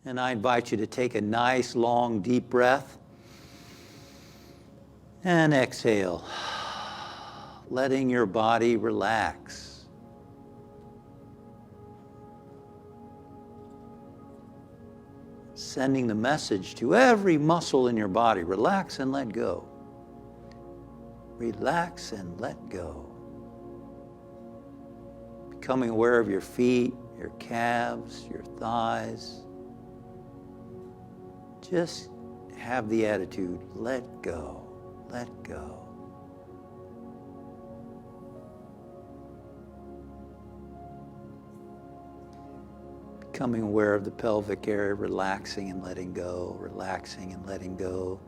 And I invite you to take a nice, long, deep breath. And exhale, letting your body relax. Sending the message to every muscle in your body, relax and let go. Relax and let go. Becoming aware of your feet, your calves, your thighs. Just have the attitude, let go. Let go. Becoming aware of the pelvic area, relaxing and letting go, relaxing and letting go.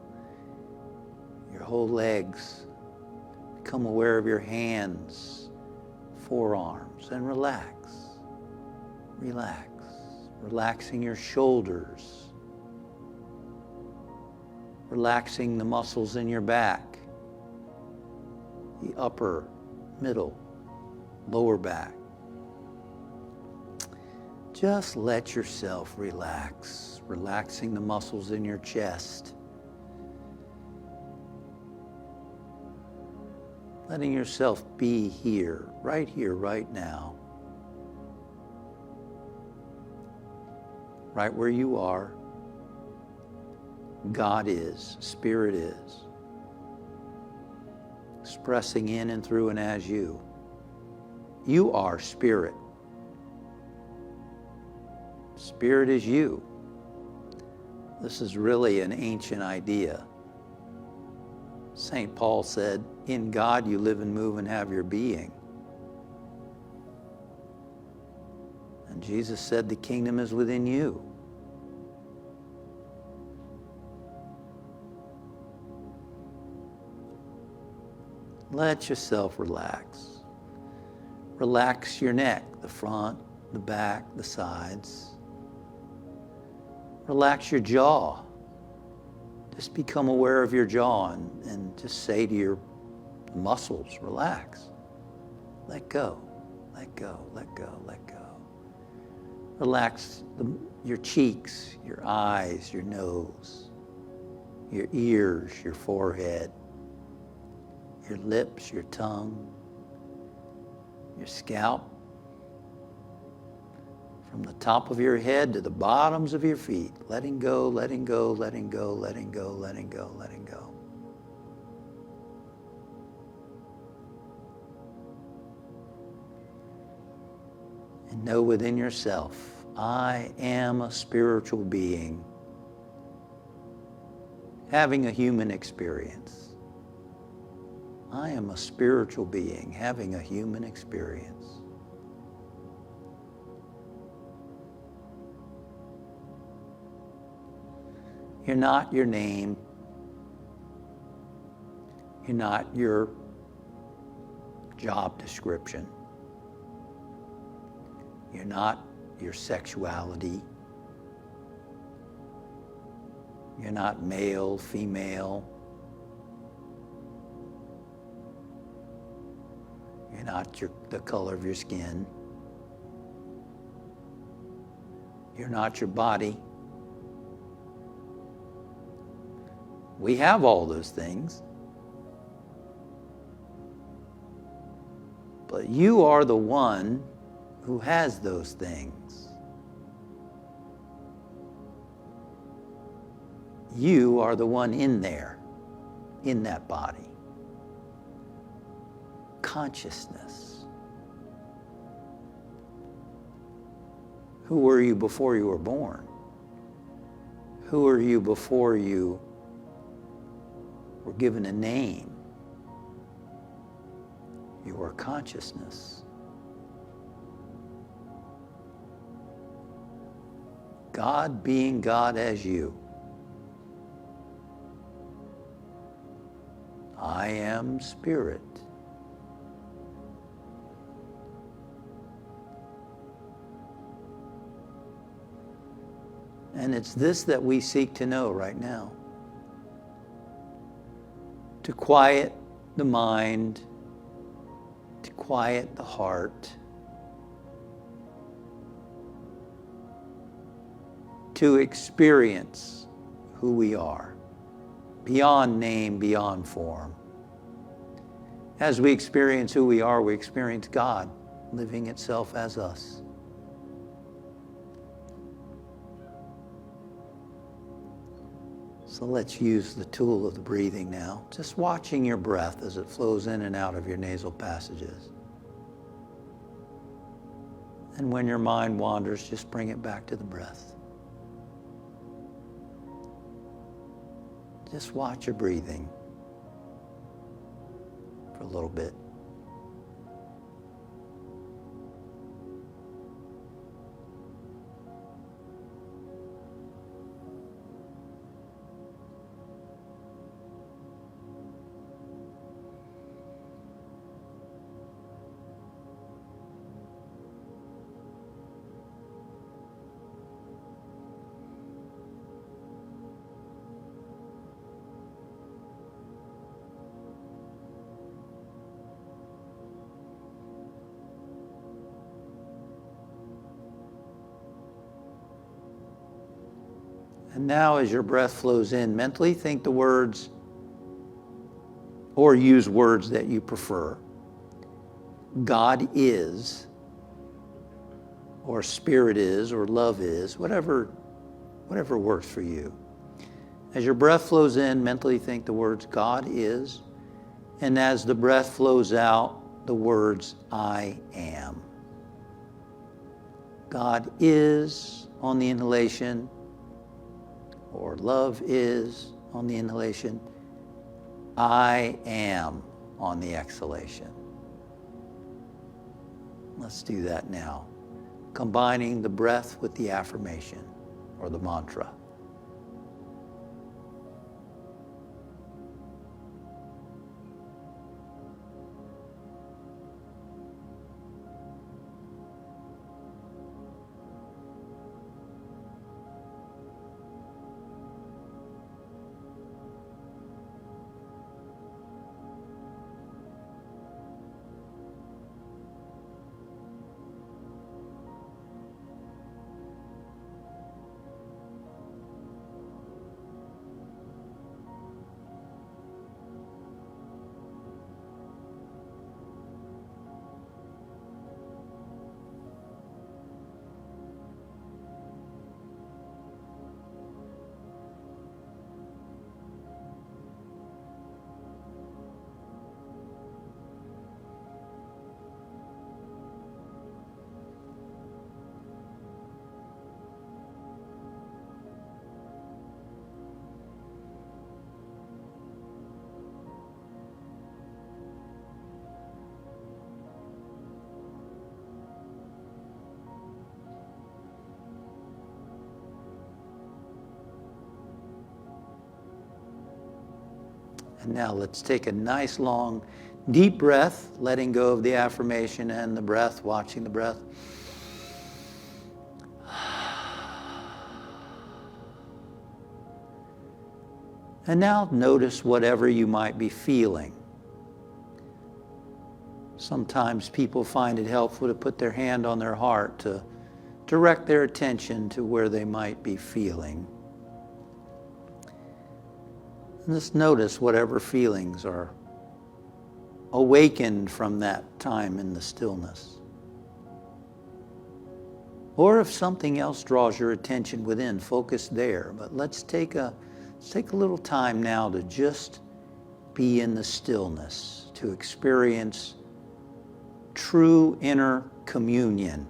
Your whole legs. Become aware of your hands, forearms, and relax. Relax. Relaxing your shoulders. Relaxing the muscles in your back, the upper, middle, lower back. Just let yourself relax, relaxing the muscles in your chest. Letting yourself be here, right now. Right where you are. God is, Spirit is, expressing in and through and as you. You are Spirit. Spirit is you. This is really an ancient idea. St. Paul said, in God you live and move and have your being. And Jesus said the kingdom is within you. Let yourself relax. Relax your neck, the front, the back, the sides. Relax your jaw. Just become aware of your jaw and just say to your muscles, relax. Let go, let go, let go, let go. Relax your cheeks, your eyes, your nose, your ears, your forehead, your lips, your tongue, your scalp, from the top of your head to the bottoms of your feet, letting go, letting go, letting go, letting go, letting go, letting go. And know within yourself, I am a spiritual being having a human experience. I am a spiritual being having a human experience. You're not your name. You're not your job description. You're not your sexuality. You're not male, female. You're not the color of your skin. You're not your body. We have all those things. But you are the one who has those things. You are the one in there, in that body. Consciousness. Who were you before you were born? Who were you before you were given a name? Your consciousness. God being God as you. I am spirit. And it's this that we seek to know right now. To quiet the mind, to quiet the heart, to experience who we are, beyond name, beyond form. As we experience who we are, we experience God living itself as us. So let's use the tool of the breathing now, just watching your breath as it flows in and out of your nasal passages. And when your mind wanders, just bring it back to the breath. Just watch your breathing for a little bit. And now as your breath flows in, mentally think the words, or use words that you prefer. God is, or spirit is, or love is, whatever works for you. As your breath flows in, mentally think the words God is, and as the breath flows out, the words I am. God is on the inhalation, or love is on the inhalation. I am on the exhalation. Let's do that now, combining the breath with the affirmation or the mantra. And now let's take a nice long deep breath, letting go of the affirmation and the breath, watching the breath. And now notice whatever you might be feeling. Sometimes people find it helpful to put their hand on their heart to direct their attention to where they might be feeling. And just notice whatever feelings are awakened from that time in the stillness. Or if something else draws your attention within, focus there. But let's take a little time now to just be in the stillness, to experience true inner communion.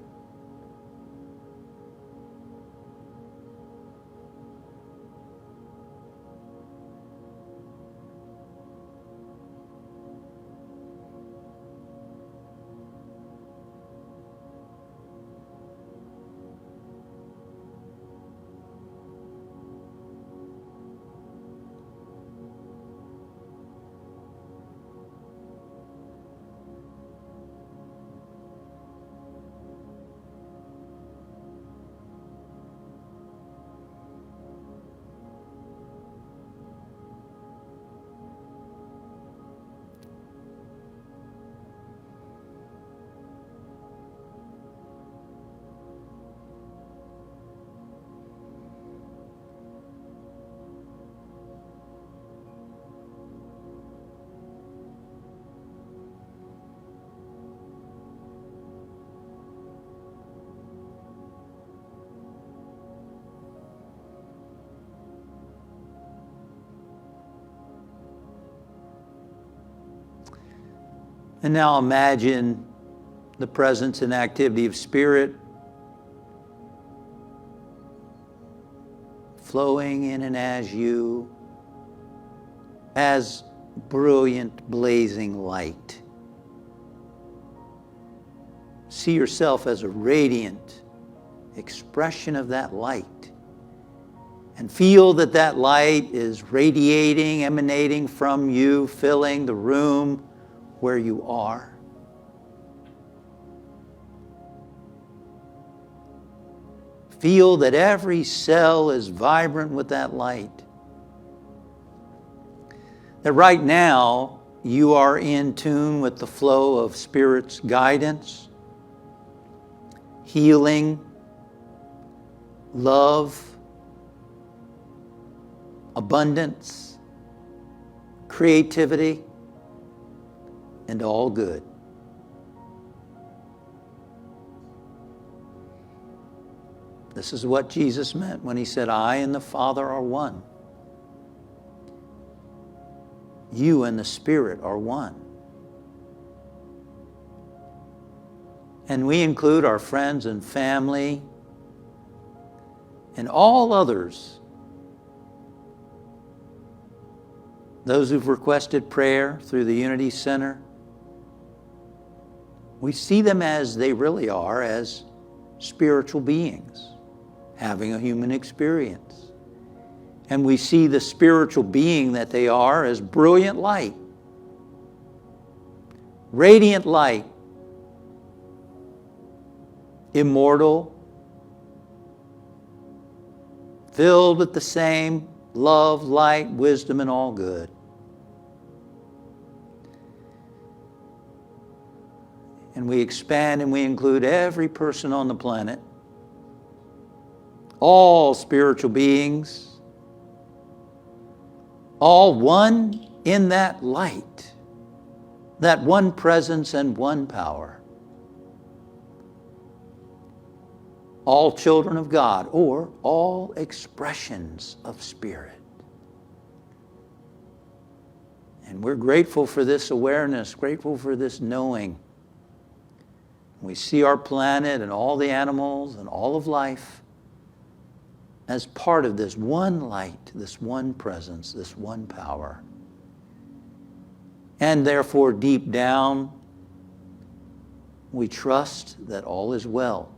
And now imagine the presence and activity of Spirit flowing in and as you, as brilliant, blazing light. See yourself as a radiant expression of that light. And feel that that light is radiating, emanating from you, filling the room where you are. Feel that every cell is vibrant with that light. That right now you are in tune with the flow of Spirit's guidance, healing, love, abundance, creativity, and all good. This is what Jesus meant when he said, I and the Father are one. You and the Spirit are one. And we include our friends and family and all others, those who've requested prayer through the Unity Center. We see them as they really are, as spiritual beings having a human experience. And we see the spiritual being that they are as brilliant light, radiant light, immortal, filled with the same love, light, wisdom, and all good. And we expand and we include every person on the planet, all spiritual beings, all one in that light, that one presence and one power. All children of God, or all expressions of Spirit. And we're grateful for this awareness, grateful for this knowing. We see our planet and all the animals and all of life as part of this one light, this one presence, this one power. And therefore, deep down, we trust that all is well.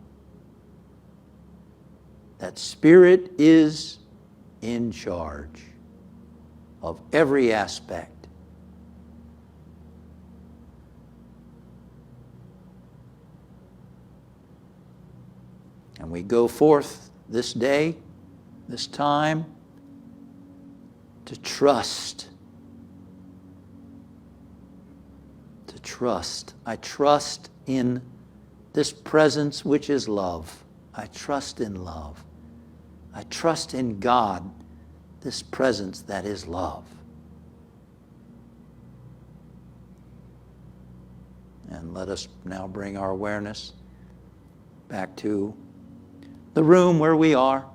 That Spirit is in charge of every aspect. And we go forth this day, this time, to trust. To trust. I trust in this presence which is love. I trust in love. I trust in God, this presence that is love. And let us now bring our awareness back to the room where we are,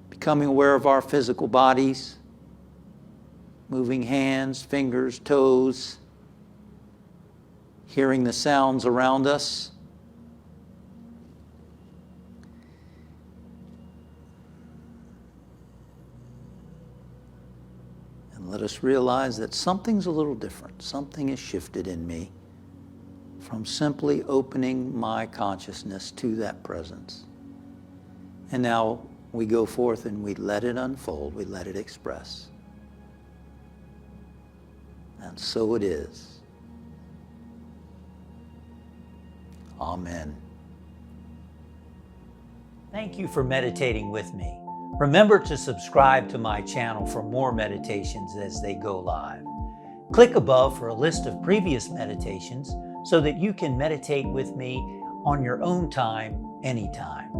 becoming aware of our physical bodies, moving hands, fingers, toes, hearing the sounds around us. And let us realize that something's a little different. Something has shifted in me from simply opening my consciousness to that presence. And now we go forth and we let it unfold, we let it express. And so it is. Amen. Thank you for meditating with me. Remember to subscribe to my channel for more meditations as they go live. Click above for a list of previous meditations so that you can meditate with me on your own time, anytime.